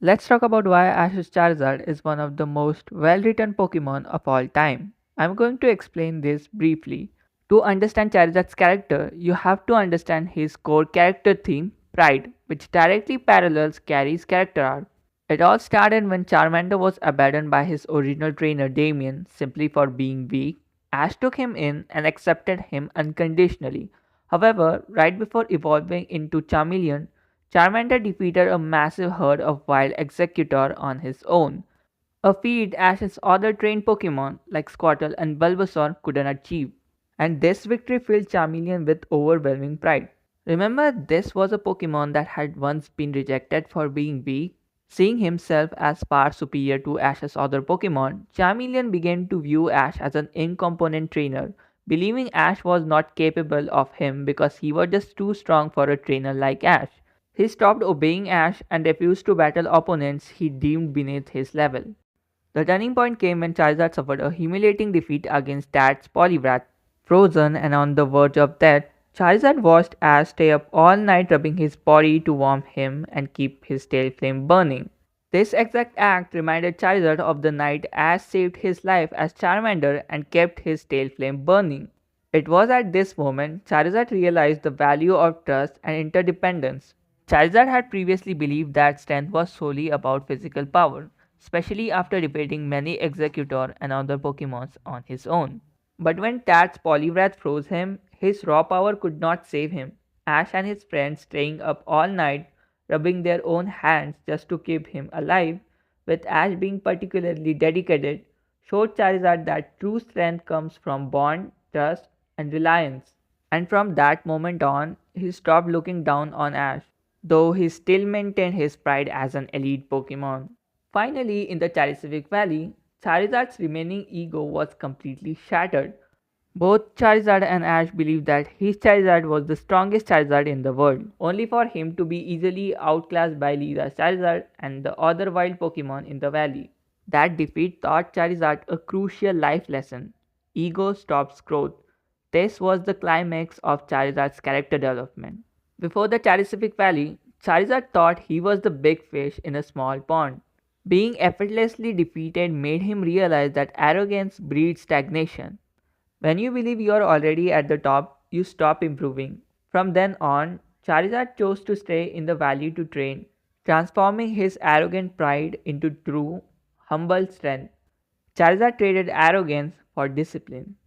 Let's talk about why Ash's Charizard is one of the most well written Pokemon of all time. I'm going to explain this briefly. To understand Charizard's character, you have to understand his core character theme, Pride, which directly parallels Gary's character arc. It all started when Charmander was abandoned by his original trainer Damien simply for being weak. Ash took him in and accepted him unconditionally. However, right before evolving into Charmeleon, Charmander defeated a massive herd of wild Executor on his own, a feat Ash's other trained Pokemon like Squirtle and Bulbasaur couldn't achieve. And this victory filled Charmeleon with overwhelming pride. Remember, this was a Pokemon that had once been rejected for being weak. Seeing himself as far superior to Ash's other Pokemon, Charmeleon began to view Ash as an incompetent trainer, believing Ash was not capable of him because he was just too strong for a trainer like Ash. He stopped obeying Ash and refused to battle opponents he deemed beneath his level. The turning point came when Charizard suffered a humiliating defeat against Dad's Poliwrath. Frozen and on the verge of death, Charizard watched Ash stay up all night rubbing his body to warm him and keep his tail flame burning. This exact act reminded Charizard of the night Ash saved his life as Charmander and kept his tail flame burning. It was at this moment Charizard realized the value of trust and interdependence. Charizard had previously believed that strength was solely about physical power, especially after defeating many Executor and other Pokemons on his own. But when Tad's Poliwrath froze him, his raw power could not save him. Ash and his friends staying up all night, rubbing their own hands just to keep him alive, with Ash being particularly dedicated, showed Charizard that true strength comes from bond, trust, and reliance. And from that moment on, he stopped looking down on Ash, though he still maintained his pride as an elite Pokemon. Finally, in the Charismatic Valley, Charizard's remaining ego was completely shattered. Both Charizard and Ash believed that his Charizard was the strongest Charizard in the world, only for him to be easily outclassed by Lisa's Charizard and the other wild Pokemon in the valley. That defeat taught Charizard a crucial life lesson. Ego stops growth. This was the climax of Charizard's character development. Before the Charismatic Valley, Charizard thought he was the big fish in a small pond. Being effortlessly defeated made him realize that arrogance breeds stagnation. When you believe you are already at the top, you stop improving. From then on, Charizard chose to stay in the valley to train, transforming his arrogant pride into true, humble strength. Charizard traded arrogance for discipline.